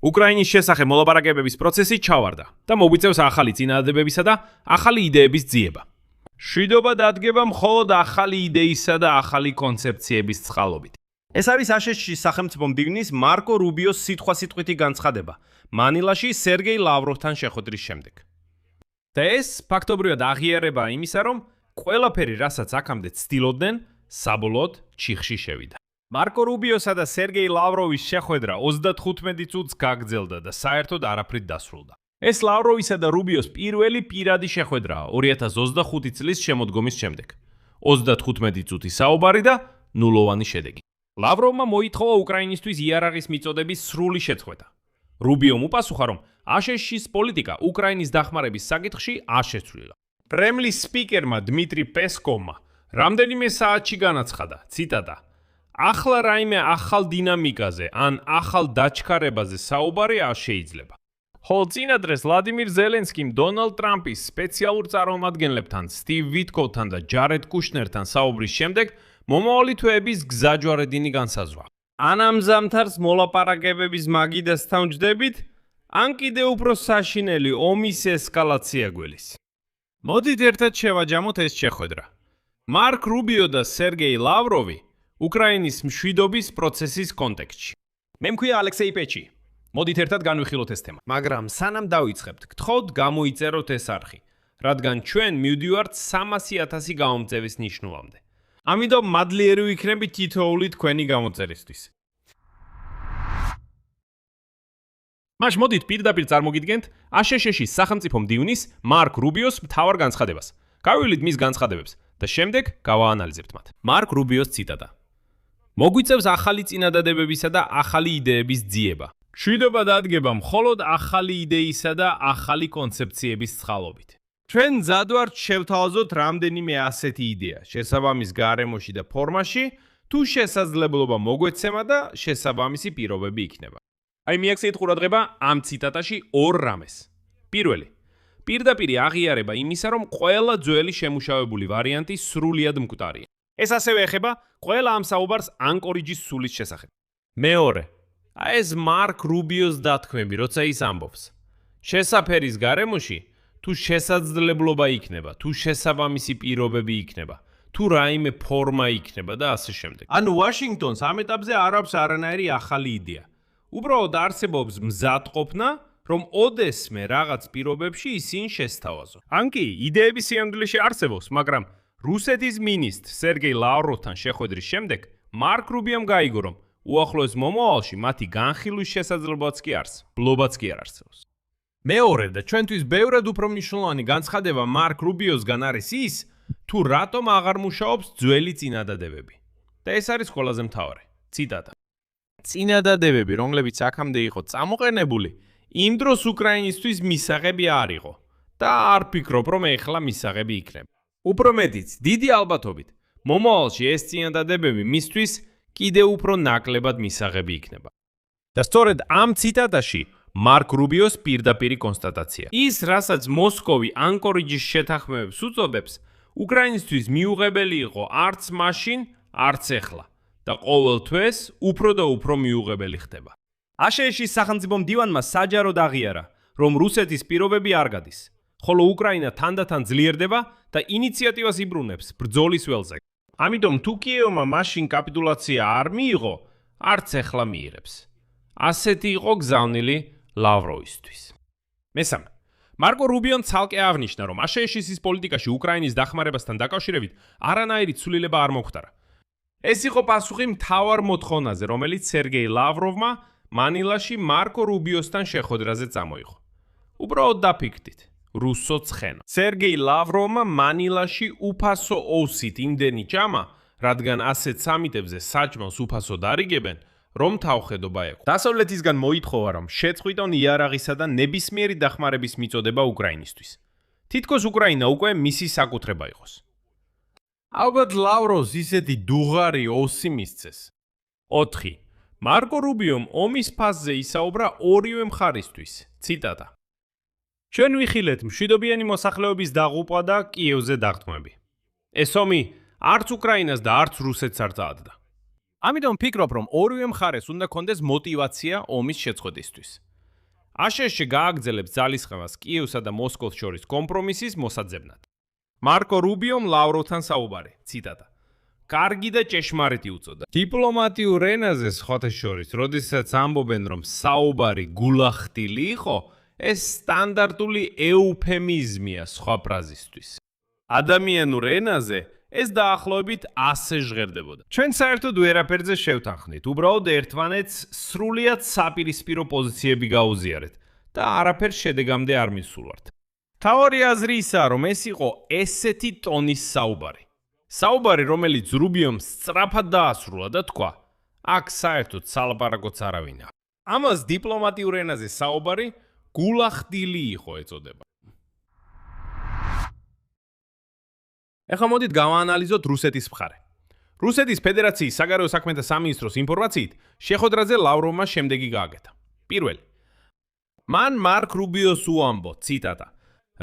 უკრაინის შესახებ მოლაპარაკებების პროცესი ჩავარდა და მოგვიწევს ახალი წინადადებებისა და ახალი იდეების ძიება. მშვიდობა დადგება მხოლოდ ახალი იდეისა და ახალი კონცეფციების წყალობით. ეს არის აშშ-ის სახელმწიფო მდივნის მარკო რუბიოს სიტყვასიტყვითი განცხადება მანილაში სერგეი ლავროვთან შეხვედრის შემდეგ. და ეს ფაქტობრივად აღიარება იმისა, რომ ყველაფერი, რასაც აქამდე ცდილობდნენ, საბოლოოდ ჩიხში შევიდა. მარკო რუბიოსა და სერგეი ლავროვის შეხვედრა 35 წუთს გაგრძელდა და საერთოდ არაფრით დასრულდა. ეს ლავროვისა და რუბიოს პირველი პირადი შეხვედრაა 2025 წლის შემოდგომის შემდეგ. 35 წუთი საუბარი და ნულოვანი შედეგი. ლავროვმა მოითხოვა უკრაინისთვის იარაღის მიწოდების სრული შეწყვეტა. რუბიომ უპასუხა, რომ აშშ-ის პოლიტიკა უკრაინის დახმარების საკითხში არ შეცვლილა. პრემლის სპიკერმა დმიტრი პესკოვმა რამდენიმე საათში განაცხადა, ციტატა: ახლა რაიმე ახალ დინამიკაზე ან ახალ დაჩქარებაზე საუბარი არ შეიძლება. ხოლო წინადრეს ვლადიმირ ზელენსკიმ დონალდ ტრამპის სპეციალურ წარმომადგენლებთან, სტივ ვიტკოვთან და ჯარედ კუშნერთან საუბრის შემდეგ მომავალი თვეების გზაჯვარედინი განსაზღვრა. ან ამ ზამთარს მოლაპარაკებების მაგიდასთან ვჯდებით, ან კიდევ უფრო საშინელი ომის ესკალაცია გველის. მოდით ერთად შევაჯამოთ ეს შეხვედრა. მარკ რუბიო და სერგეი ლავროვი უკრაინის მშვიდობის პროცესის კონტექსტში. მე მქვია ალექსეი პეჩი. მოდით ერთად განვიხილოთ ეს თემა. მაგრამ სანამ დავიწყებთ, გთხოვთ გამოიწეროთ ეს არხი, რადგან ჩვენ მივდივართ 300,000 გამომწევის ნიშნულამდე. ამიტომ მადლიერი ვიქნები თითოეული თქვენი გამოწერისთვის. მაშ მოდით პირდაპირ წარმოგიდგენთ აშშ-ის სახელმწიფო მდივნის მარკ რუბიოს მთავარ განცხადებას. გავივლით მის განცხადებებს და შემდეგ გავაანალიზებთ მათ. მარკ რუბიოს ციტატა: მოგვიწევს ახალი წინადადებებისა და ახალი იდეების ძიება. მშვიდობა დადგება მხოლოდ ახალი იდეისა და ახალი კონცეფციების წყალობით. ჩვენ მზად ვართ შევთავაზოთ რამდენიმე ასეთი იდეა, შესაბამის გარემოში და ფორმაში, თუ შესაძლებლობა მოგვეცემა და შესაბამისი პირობები იქნება. აი მიაქციეთ ყურადღება ამ ციტატაში ორ რამეს. პირველი, პირდაპირი აღიარება იმისა, რომ ყველა ძველი შემუშავებული ვარიანტი სრულიად მკვდარია. ეს ასევე ეხება ყველა ამ საუბარს ანკორიჯის სულის შესახებ. მეორე, ეს მარკ რუბიოს დათქმები, როცა ის ამბობს. შესაფერის გარემოში თუ შესაძლებლობა იქნება, თუ შესაბამისი პირობები იქნება, თუ რაიმე ფორმა იქნება და ასე შემდეგ. ანუ ვაშინგტონს ამ ეტაპზე არ აქვს არანაირი ახალი იდეა. უბრალოდ არსებობს მზადყოფნა, რომ ოდესმე რაღაც პირობებში ისინი შესთავაზო. ან კი იდეების სიამდვილეში არსებობს, მაგრამ რუსეთის მინისტრ სერგეი ლავროვთან შეხვედრის შემდეგ მარკ რუბიომ გაიგო, რომ უახლოეს მომავალში მათი განხილვის შესაძლებლობაც კი არის, ბლობაც კი არ არსებობს. მეორე და ჩვენთვის ბევრად უფრო მნიშვნელოვანი განცხადება მარკ რუბიოსგან არის ის, თუ რატომ აღარ მუშაობს ძველი წინადადებები. და ეს არის ყველაზე მთავარი. ციტატა: წინადადებები, რომლებიც აქამდე იყო წამოყენებული, იმ დროს უკრაინისთვის მისაღები არ იყო და არ ფიქრობ, რომ ეხლა მისაღები იქნება. უფრო მეტიც, დიდი ალბათობით, მომავალში ეს წინადადებები მისთვის კიდევ უფრო ნაკლებად მისაღები იქნება. და სწორედ ამ ციტატაში მარკ რუბიოს პირდაპირი კონსტატაცია. ის, რასაც მოსკოვი ანკორიჯის შეთანხმებებს უწოდებს, უკრაინისთვის მიუღებელი იყო არც მაშინ, არც ეხლა და ყოველ თვეს უფრო და უფრო მიუღებელი ხდება. აშშ-ის სახელმწიფო მდივანმა საჯაროდ აღიარა, რომ რუსეთის პირობები არ გადის, ხოლო უკრაინა თანდათან ძლიერდება და ინიციატივას იბრუნებს ბრძოლის ველზე. ამიტომ თუ კიევმა მაშინ კაპიტულაცია არ მიიღო, არც ეხლა მიიღებს. ასეთი იყო გზავნილი ლავროვისთვის. მესამე, მარკო რუბიომ ცალკე აღნიშნა, რომ აშშ-ის პოლიტიკაში უკრაინის დახმარებასთან დაკავშირებით არანაირი ცვლილება არ მოხდარა. ეს იყო პასუხი მთავარ მოთხოვნაზე, რომელიც სერგეი ლავროვმა მანილაში მარკო რუბიოსთან შეხვედრაზე წამოიღო. უბრალოდ დაფიქრდით, რუსო ცხენა. სერგეი ლავროვმა მანილაში უფასო ოსით იმდენი ჭამა, რადგან ასეთ სამიტებზე საჭმელს უფასოდ არიგებენ, რომ თავხედობა ექო. დასავლეთისგან მოითხოვა, რომ შეწყვიტონ იარაღისა და ნებისმიერი დახმარების მიწოდება უკრაინისთვის. თითქოს უკრაინა უკვე მისი საკუთრება იყოს. ალბათ ლავროვს ისეთი დუღარი ოსი მისცეს. 4. მარკო რუბიომ ომის ფაზზე ისაუბრა ორივე მხარისთვის. ციტატა: ჩვენ ვიხილეთ მშვიდობიანი მოსახლეობის დაღუპვა და კიევზე დაღწმები. ეს ომი არც უკრაინას და არც რუსეთს არ წაადგა. ამიტომ ფიქრობ, რომ ორივე მხარეს უნდა კონდეს мотиваცია ომის შეწყვეტისთვის. აშშ გააგრძელებს ძალისხმევას კიევსა და მოსკოვს შორის კომპრომისის მოსაძებნად. მარკო რუბიომ ლავროვთან საუბარი, ციტატა. კარგი და ჭეშმარიტი უწოდა. დიპლომატიურ ენაზე სხვათა შორის, როდესაც ამბობენ, რომ საუბარი გულახდილი იყო, ეს სტანდარტული ეუფემიზმია სხვა ფრაზისთვის. ადამიანურ ენაზე ეს დაახლოებით ასე ჟღერდებოდა. ჩვენ საერთოდ ვერაფერზე შევთანხმდით, უბრალოდ ერთმანეთს სრულიად საპირისპირო პოზიციები გაუზიარეთ და არაფერ შედეგამდე არ მისულვართ. თავარი აზრი ისაა, რომ ეს იყო ესეთი ტონის საუბარი. საუბარი, რომელიც რუბიომ სწრაფად დაასრულა და თქვა, აქ საერთოდ სალაპარაკოც არავინა. ამას დიპლომატიურ ენაზე საუბარი გულახდილი იყო ეწოდება. ეხლა მოდით გავაანალიზოთ რუსეთის მხარე. რუსეთის ფედერაციის საგარეო საქმეთა სამინისტროს ინფორმაციით, შეხვედრაზე ლავროვმა შემდეგი გააკეთა. პირველი. მან მარკ რუბიოს უამბო, ციტატა,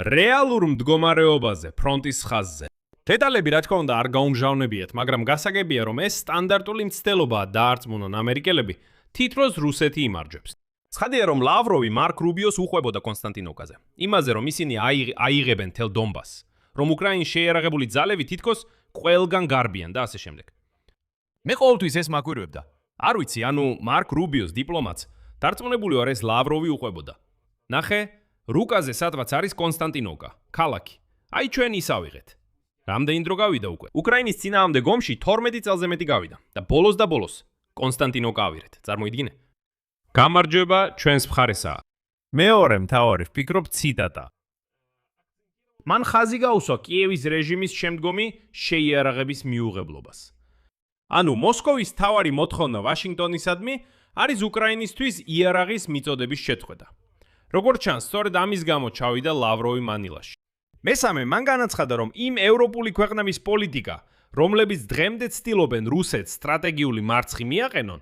რეალურ მდგომარეობაზე ფრონტის ხაზზე. დეტალები რა თქმა უნდა არ გაუმჟავნებიათ, მაგრამ გასაგებია, რომ ეს სტანდარტული მცდელობაა დაარწმუნონ ამერიკელები, თითქოს რუსეთი იმარჯვებს. ცხადია, რომ ლავროვი მარკ რუბიოს უყვებოდა კონსტანტინოვკაზე. იმაზე, რომ ისინი აიღებენ თელ დონბასს. რომ უკრაინის შეიარაღებული ძალები თითქოს ყველგან გარბიან და ასე შემდეგ. მე ყოველთვის ეს მაგვირებდა. არ ვიცი, ანუ მარკ რუბიოს დიპლომატს დარწმუნებული ვარ ეს ლავროვი უყვებოდა. ნახე, რუკაზე სადღაც არის კონსტანტინოვკა, ქალაქი. აი ჩვენ ის ავიღეთ. რამდენი დრო გავიდა უკვე? უკრაინის წინააღმდეგ ომში 12 წელზე მეტი გავიდა და ბოლოს კონსტანტინოვკა ავიღეთ. წარმოიდგინე? გამარჯვება ჩვენს მხარესაა. მეორე მთავარი ვფიქრობ ციტატა. მან ხაზი გაუსვა კიევის რეჟიმის შემდგომი შეიარაღების მიუღებლობას. ანუ მოსკოვის თავარი მოთხოვნა ვაშინგტონისადმი არის უკრაინისთვის იარაღის მიწოდების შეწყვეტა. როგორც ჩანს, სწორედ ამის გამო ჩავიდა ლავროვი მანილაში. მესამე, მან განაცხადა, რომ იმ ევროპული ქვეყნების პოლიტიკა, რომლებიც დღემდე ცდილობენ რუსეთს სტრატეგიული მარცხი მიაყენონ,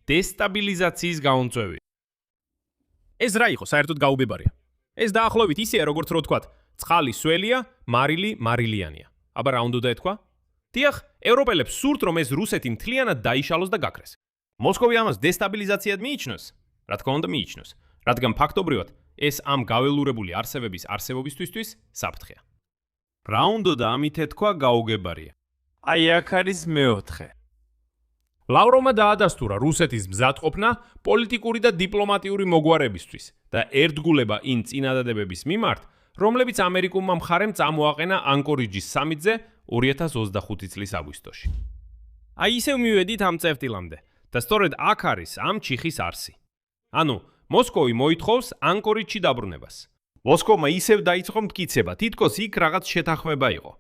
დესტაბილიზაციის გაუნწვევია. ეს რა იყო, საერთოდ გაუბებარია. ეს დაახლოებით ისეა, როგორც რო ვთქვათ, ცხალი სველია, მარილი მარილიანია. აბა რა უნდა ეთქვა? დიახ, ევროპელებს სურთ, რომ ეს რუსეთი მთლიანად დაიშალოს და გაქრეს. მოსკოვი ამას დესტაბილიზაციად მიიჩნევს? რა თქმა უნდა მიიჩნევს, რადგან ფაქტობრივად ეს ამ გაველურებული არსებების არსებობისთვის საფრთხეა. რა უნდა და ამით ეთქვა გაუგებარია. აი აქ არის მეოთხე. ლავროვმა დაადასტურა რუსეთის მზადყოფნა პოლიტიკური და დიპლომატიური მოგვარებისთვის და ერთგულება იმ წინადადებების მიმართ, რომლებიც ამერიკულმა მხარემ წამოაყენა ანკორიჯის სამიტზე 2025 წლის აგვისტოში. აი ისევ მივედით ამ წერტილამდე და სწორედ აქ არის ამ ჩიხის არსი. ანუ მოსკოვი მოითხოვს ანკორიჯში დაბრუნებას. მოსკოვმა ისევ დაიწყო მტკიცება, თითქოს იქ რაღაც შეთანხმება იყო.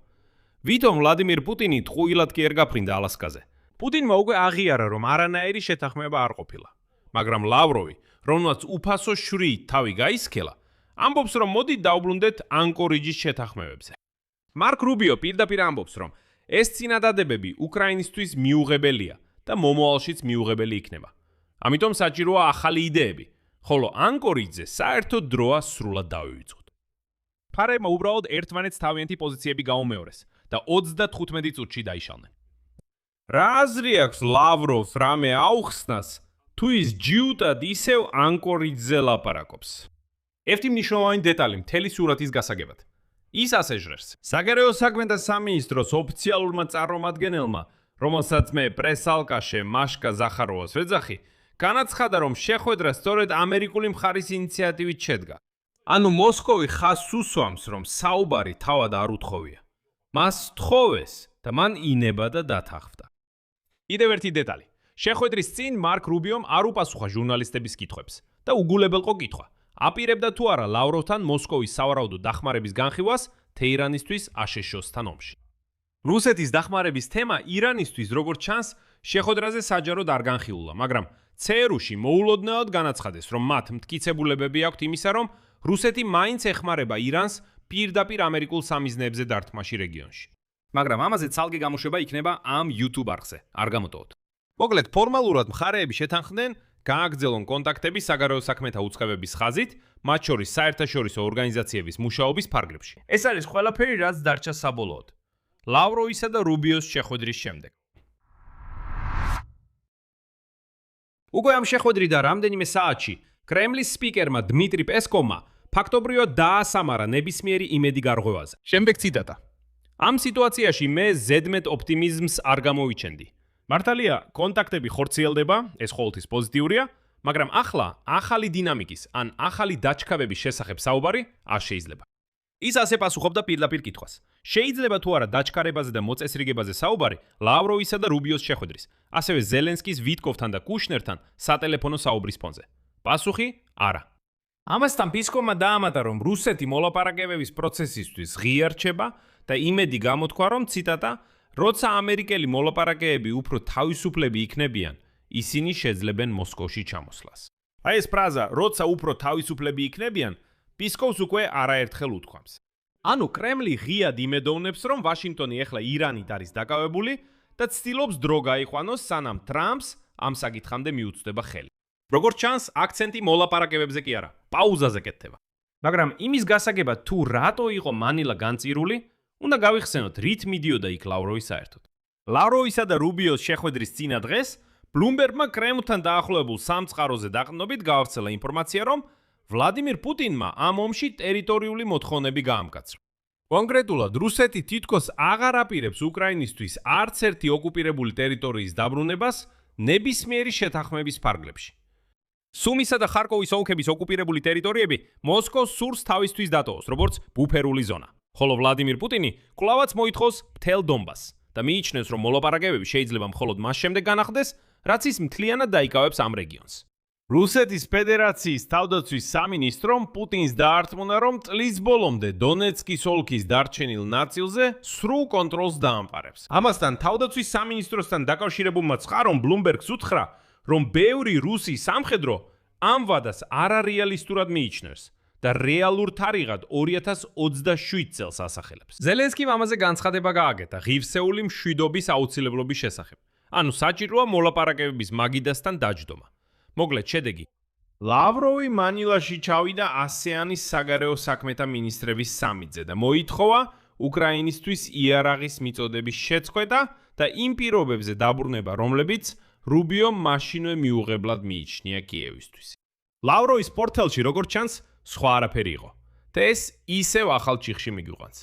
ვითომ ვლადიმირ პუტინი ტყუილად კი არ გაფრინდა ალასკაზე. პუტინმა უკვე აღიარა, რომ არანაირი შეთანხმება არ ყოფილა. მაგრამ ლავროვი, რომელმაც უფასო შვრით თავი გაისქელა, ამბობს, რომ მოდით დავბრუნდეთ ანკორიჯის შეთანხმებებზე. მარკ რუბიო პირდაპირ ამბობს, რომ ეს წინადადებები უკრაინისთვის მიუღებელია და მომავალშიც მიუღებელი იქნება. ამიტომ საჭიროა ახალი იდეები, ხოლო ანკორიჯზე საერთოდ დროა სრულად დავივიწყოთ. ფარებმა უბრალოდ ერთმანეთს თავიანთი პოზიციები გაუმეორეს და 35 წუთში დაიშალნენ. რა აზრი აქვს ლავროვს რამე აუხსნას, თუ ის ჯიუტად ისევ ანკორიჯზე ლაპარაკობს? ერთი მნიშვნელოვანი დეტალი მთელი სურათის გასაგებად. ის ასე ჟღერს. საგარეო საქმეთა სამინისტროს ოფიციალურმა წარმომადგენელმა, რომელსაც მე პრესალკაშე მაშკა ზახაროვას ვეძახი, განაცხადა, რომ შეხვედრა სწორედ ამერიკული მხარის ინიციატივით შედგა. ანუ მოსკოვი ხაზს უსვამს, რომ საუბარი თავად არ უთხოვია. მას თხოვეს და მან ინება და დათანხმდა. კიდევ ერთი დეტალი. შეხვედრის წინ მარკ რუბიომ არ უპასუხა ჟურნალისტების კითხვებს და უგულებელყო კითხვა. აპირებდა თუ არა ლავროვთან მოსკოვის სავარაუდო დახმარების განხილვას თეირანისთვის აშშ-ოსთან ომში. რუსეთის დახმარების თემა ირანისთვის, როგორც ჩანს, შეხვედრაზე საჯაროდ არ განხილულა, მაგრამ ცერუში მოულოდნელად განაცხადეს, რომ მათ მტკიცებულებები აქვთ იმისა, რომ რუსეთი მაინც ეხმარება ირანს პირდაპირ ამერიკულ სამიზნეებზე დართმაში რეგიონში. მაგრამ ამაზე ცალკე გამოშვება იქნება ამ YouTube არხზე, არ გამოტოვოთ. მოკლედ, ფორმალურად მხარეები შეთანხმდნენ გააგრძელონ კონტაქტები საგარეო საქმეთა უწყებების ხაზით, მათ შორის საერთაშორისო ორგანიზაციების მუშაობის ფარგლებში. ეს არის ყველაფერი, რაც დარჩა საბოლოოდ. ლავროვისა და რუბიოს შეხვედრის შემდეგ. უკვე ამ შეხვედრიდან რამდენიმე საათში კრემლის სპიკერმა დმიტრი პესკოვმა ფაქტობრივად დაასამარა ნებისმიერი იმედი გარღვევაზე. შემდეგ ციტატა. ამ სიტუაციაში მე ზედმეტ ოპტიმიზმს არ გამოვიჩენდი. მართალია, კონტაქტები ხორციელდება, ეს ყოველთვის პოზიტიურია, მაგრამ ახლა ახალი დინამიკის ან ახალი დაჩქარების შესახებ საუბარი არ შეიძლება. ის ასე პასუხობდა პირდაპირ კითხვას. შეიძლება თუ არა დაჩქარებაზე და მოწესრიგებაზე საუბარი ლავროვისა და რუბიოს შეხვედრის, ასევე ზელენსკის ვიტკოვთან და კუშნერთან სატელეფონო საუბრის ფონზე. პასუხი: არა. ამასთან პესკოვმა დაამატა, რომ რუსეთი მოლაპარაკებების პროცესისთვის ღია რჩება და იმედი გამოთქვა, რომ ციტატა, როცა ამერიკელი მოლაპარაკეები უფრო თავისუფლები იქნებიან, ისინი შეძლებენ მოსკოვში ჩამოსვლას. აი ეს ფრაზა, როცა უფრო თავისუფლები იქნებიან, პესკოვს უკვე არაერთხელ უთქვამს. ანუ კრემლი ღიად იმედოვნებს, რომ ვაშინგტონი ახლა ირანით არის დაკავებული და ცდილობს დრო გაიყვანოს, სანამ ტრამპს ამ საკითხამდე მიუწვდება ხელი. როგორც ჩანს, აქცენტი მოლაპარაკებებზე კი არა, პაუზაზე კეთდება. მაგრამ იმის გასაგებად, თუ რატო იყო მანილა განწირული, უნდა გავიხსენოთ, რით მიდიოდა იქ ლავროვი საერთოდ. ლავროვისა და რუბიოს შეხვედრის წინა დღეს ბლუმბერგმა კრემლთან დაახლოებულ სამწყაროზე დაყრდნობით გაავრცელა ინფორმაცია, რომ ვლადიმირ პუტინმა ამ ომში ტერიტორიული მოთხოვნები გაამკაცრა. კონკრეტულად, რუსეთი თითქოს აღარ აპირებს უკრაინისთვის არც ერთი ოკუპირებული ტერიტორიის დაბრუნებას ნებისმიერი შეთანხმების ფარგლებში. სუმისა და ხარკოვის ოლქების ოკუპირებული ტერიტორიები მოსკოვს სურს თავისთვის დატოვოს, როგორც ბუფერული ზონა. ხოლო ვლადიმირ პუტინი კვლავაც მოითხოვს მთელ დონბასს და მიიჩნევს, რომ მოლაპარაკებები შეიძლება მხოლოდ მას შემდეგ განახდეს, რაც ის მთლიანად დაიკავებს ამ რეგიონს. რუსეთის ფედერაციის თავდაცვის სამინისტრომ პუტინს დაართმუნა, რომ წლის ბოლომდე დონეცკის ოლქის დარჩენილ ნაწილზე სრულ კონტროლს დაამყარებს. ამასთან თავდაცვის სამინისტროსთან დაკავშირებულმა წყარომ ბლუმბერგს უთხრა, რომ ბევრი რუსი სამხედრო ამ ვადას არარეალისტურად მიიჩნევს და რეალურ თარიღად 2027 წელს ასახელებს. ზელენსკიმ ამაზე განცხადება გააკეთა ღირსეული მშვიდობის აუცილებლობის შესახებ. ანუ საჭიროა მოლაპარაკებების მაგიდასთან დაჯდომა. მოკლედ შედეგი. ლავროვი მანილაში ჩავიდა ASEAN-ის საგარეო საქმეთა მინისტრების სამიტზე და მოითხოვა უკრაინისთვის იარაღის მიწოდების შეწყვეტა და იმ პირობებზე დაბრუნება, რომლებიც რუბიომ მაშინვე მიუღებლად მიიჩნია კიევისთვის. ლავროვის პორტფელში, როგორც ჩანს, სხვა არაფერი იყო და ეს ისევ ახალ ჩიხში მიგვიყვანს.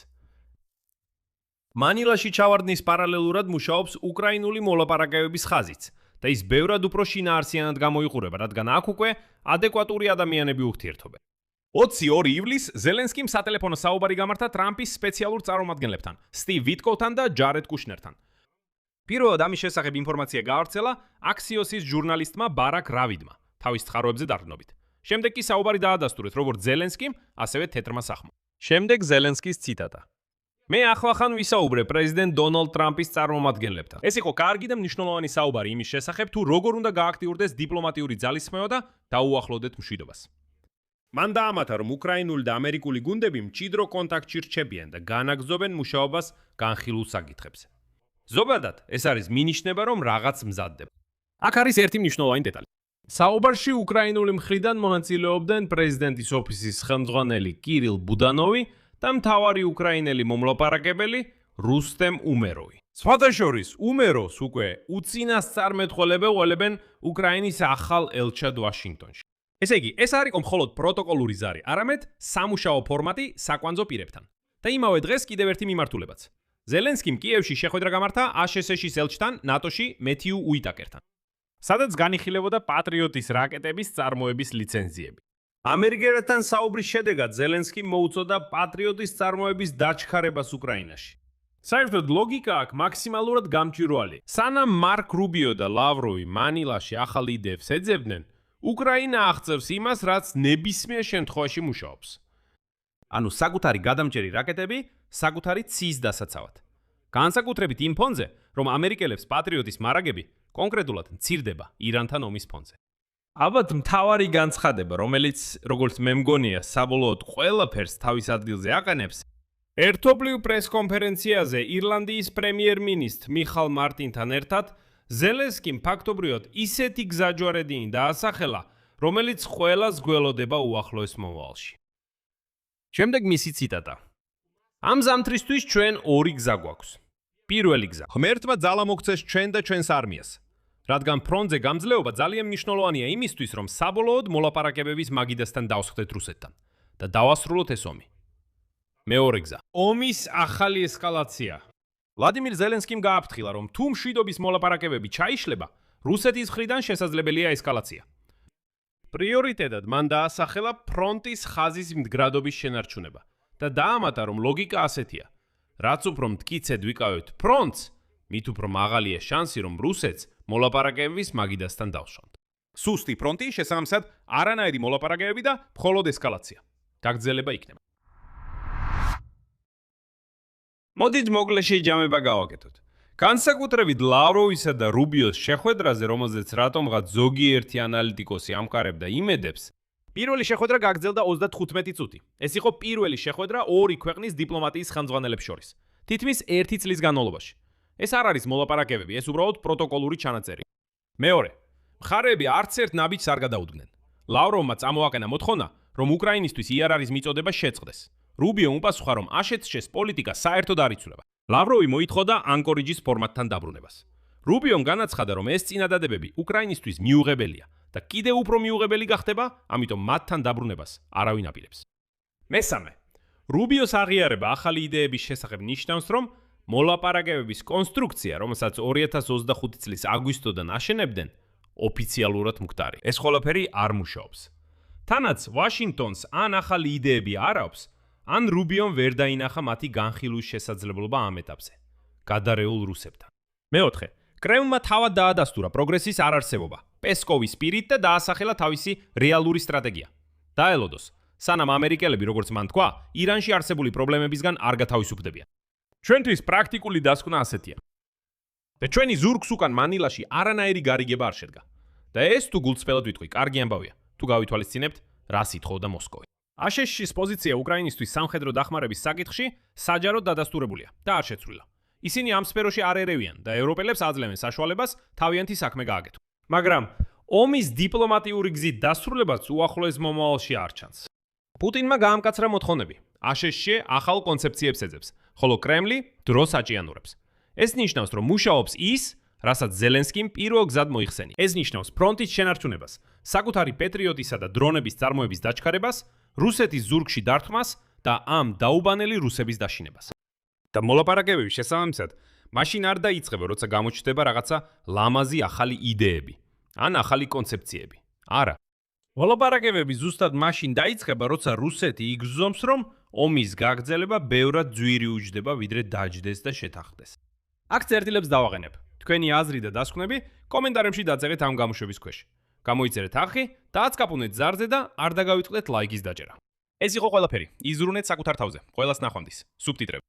მანილაში ჩავარდნის პარალელურად მუშაობს უკრაინული მოლაპარაკებების ხაზიც და ის ბევრად უფრო შინაარსიანად გამოიყურება, რადგან აქ უკვე ადეკვატური ადამიანები უხთიერთობენ. 22 ივლისს ზელენსკიმ სატელეფონო საუბარი გამართა ტრამპის სპეციალურ წარმომადგენლებთან, სტივ ვიტკოვთან და ჯარედ კუშნერთან. პირველად ამის შესახებ ინფორმაცია გაავრცელა აქსიოსის ჟურნალისტმა ბარაკ რავიდმა, თავის წყაროებზე დაყრდნობით. შემდეგ კი საუბარი დაადასტურეთ როგორც ზელენსკიმ, ასევე თეთრმა სახმამ. შემდეგ ზელენსკის ციტატა. მე ახლახან ვისაუბრე პრეზიდენტ დონალდ ტრამპის წარმომადგენლებთან. ეს იყო კარგი და მნიშვნელოვანი საუბარი იმის შესახებ, თუ როგორ უნდა გააქტიურდეს დიპლომატიური ძალისხმევა და დაუახლოვდეთ მშვიდობას. მან დაამატა, რომ უკრაინული და ამერიკული გუნდები მჭიდრო კონტაქტში რჩებიან და განაგრძობენ მუშაობას განხილულ საკითხებზე. ზოგადად, ეს არის მინიშნება, რომ რაღაც მზადდება. აქ არის ერთი მნიშვნელოვანი დეტალი. საუბარში უკრაინული მხრიდან მონაწილეობდნენ პრეზიდენტის ოფისის ხელმძღვანელი კირილ ბუდანოვი და მთავარი უკრაინელი მომლაპარაკებელი რუსტემ უმეროვი. სხვათა შორის, უმეროს უკვე უწინასწარმეტყველებელ უყოლებენ უკრაინის ახალ ელჩად ვაშინგტონში. ესე იგი, ეს არ იყო მხოლოდ პროტოკოლური ზარი, არამედ სამუშაო ფორმატი საკვანძო პირებთან. და იმავე დღეს კიდევ ერთი მიმართულებაც. ზელენსკიმ კიევში შეხვედრა გამართა ASHS-ის ელჩთან ნატოში მეთიუ უიტაკერთან, სადაც განიხილებოდა პატრიოტის რაკეტების წარმოების ლიცენზიები. ამერიკელთან საუბრის შედეგად ზელენსკიმ მოუწოდა პატრიოტის წარმოების დაჩქარებას უკრაინაში. საერთოდ ლოგიკა აქ მაქსიმალურად გამჭვირვალე. სანამ მარკ რუბიო და ლავროვი მანილაში ახალ იდეებს ეძებდნენ, უკრაინა აღწევს იმას, რაც ნებისმიერ შემთხვევაში მუშაობს. ანუ საკუთარი გადამჭერი რაკეტები საკუთარი ცის დასაცავად. განსაკუთრებით იმ ფონზე, რომ ამერიკელებს პატრიოტის მარაგები კონკრეტულად მცირდება ირანთან ომის ფონზე. ალბათ მთავარი განცხადება, რომელიც, როგორც მე მგონია, საბოლოოდ ყველაფერს თავის ადგილზე აყენებს, ერთობლივ პრესკონფერენციაზე ირლანდიის პრემიერ-მინისტრ მიხალ მარტინთან ერთად ზელენსკიმ ფაქტობრივად ისეთი გზაჯვარედინი დაასახელა, რომელიც ყველას გველოდება უახლოეს მომავალში. შემდეგ მისი ციტატა. ამ ზამთრისთვის ჩვენ ორი გზა გვაქვს. პირველი გზა. ღმერთმა ძალა მოგცეს ჩვენ და ჩვენს არმიას. რადგან ფრონტზე გამძლეობა ძალიან მნიშვნელოვანია იმისთვის, რომ საბოლოოდ მოლაპარაკებების მაგიდასთან დავსხდეთ რუსეთთან და დავასრულოთ ეს ომი. მეორე გზა. ომის ახალი ესკალაცია. ვლადიმირ ზელენსკიმ გააფრთხილა, რომ თუ მშვიდობის მოლაპარაკებები ჩაიშლება, რუსეთის მხრიდან შესაძლებელია ესკალაცია. პრიორიტეტად მან დაასახელა ფრონტის ხაზის მდგრადობის შენარჩუნება და დაამატა, რომ ლოგიკა ასეთია: რაც უფრო მტკიცედ ვიკავებთ ფრონტს, მით უფრო მაღალია შანსი, რომ რუსეთს მოლაპარაკებების მაგიდასთან დავშლოთ. სუსტი ფრონტი შესაბამისად არანაირი მოლაპარაკებები და მხოლოდ ესკალაცია. გაგრძელება იქნება. მოდით მოგლეში ჯამება გავაკეთოთ. განსაკუთრებით ლავროვისა და რუბიოს შეხვედრაზე, რომელზეც რატომღაც ზოგიერთი ანალიტიკოსი ამყარებდა იმედებს, პირველი შეხვედრა გაგრძელდა 35 წუთი. ეს იყო პირველი შეხვედრა ორი ქვეყნის დიპლომატიის ხელმძღვანელებს შორის. თითქმის 1 წლის განმავლობაში. ეს არ არის მოლაპარაკებები, ეს უბრალოდ პროტოკოლური ჩანაწერი. მეორე, მხარეები არც ერთ ნაბიჯს არ გადაუდგნენ. ლავროვმა წამოაყენა მოთხოვნა, რომ უკრაინისთვის იარარის მიწოდება შეწყდეს. რუბიომ უპასუხა, რომ აშეცშეს პოლიტიკა საერთოდ არ იცვლება. ლავროვი მოითხოვდა ანკორიჯის ფორმატთან დაბრუნებას. რუბიომ განაცხადა, რომ ეს წინადადებები უკრაინისთვის მიუღებელია და კიდევ უფრო მიუღებელი გახდება, ამიტომ მათთან დაბრუნებას არავინ აპირებს. მესამე, რუბიოს აღიარება ახალი იდეების შესახებ ნიშნავს, რომ მოლაპარაკებების კონსტრუქცია, რომელსაც 2025 წლის აგვისტოდან აშენებდნენ, ოფიციალურად მკვდარი. ეს ყველაფერი არ მუშაობს. თანაც ვაშინგტონს ან ახალი იდეები არ აქვს, ან რუბიომ ვერ დაინახა მათი განხილვის შესაძლებლობა ამ ეტაპზე, გადარეულ რუსებთან. მეოთხე, კრემლმა თავად დაადასტურა პროგრესის არარსებობა, პესკოვის პირით და დაასახელა თავისი რეალური სტრატეგია. დაელოდოს, სანამ ამერიკელები, როგორც მან თქვა, ირანში არსებული პრობლემებისგან არ გათავისუფლდებიან. ჩვენთვის პრაქტიკული დასკვნა ასეთია. და ჩვენი ზურგს უკან მანილაში არანაირი გარიგება არ შედგა. და ეს თუ გულწრფელად ვიტყვი, კარგი ამბავია, თუ გავითვალისწინებთ, რას ითხოვდა მოსკოვი. აშშ-ის პოზიცია უკრაინისთვის სამხედრო დახმარების საკითხში საჯაროდ დადასტურებულია და არ შეცვლილა. ისინი ამ სფეროში არ ერევიან და ევროპელებს აძლევენ საშუალებას თავიანთი საქმე გააკეთონ. მაგრამ ომის დიპლომატიური გზით დასრულებაც უახლოეს მომავალში არ ჩანს. პუტინმა გაამკაცრა მოთხოვნები. აშშ ახალ კონცეფციებს ეძებს, ხოლო კრემლი დროს აჭიანურებს. ეს ნიშნავს, რომ მუშაობს ის, რასაც ზელენსკიმ პირველ გზად მოიხსენია. ეს ნიშნავს ფრონტის შენარჩუნებას, საკუთარი პეტრიოტისა და დრონების წარმოების დაჩქარებას, რუსეთის ზურგში დართმას და ამ დაუბანელი რუსების დაშინებას. და მოლაპარაკებების შესაბამისად, მაშინ არ დაიწყება, როცა გამოჩნდება რაღაცა ლამაზი ახალი იდეები ან ახალი კონცეფციები. არა. მოლაპარაკებები ზუსტად მაშინ დაიწყება, როცა რუსეთი იგრძნობს, რომ ომის გაგრძელება ბევრად ძვირი უჯდება, ვიდრე დაჯდეს და შეთანხმდეს. აქ წერტილებს დავაყენებ. თქვენი აზრი და დასკვნები კომენტარებში დაწერეთ ამ გამოშვების ქვეშ. გამოიწერეთ არხი, დააცკაპუნეთ ზარზე და არ დაგავიწყდეთ ლაიკის დაჭერა. ეს იყო ყველაფერი. იზრუნეთ საკუთარ თავზე. ყველას ნახვამდის. სუბტიტრები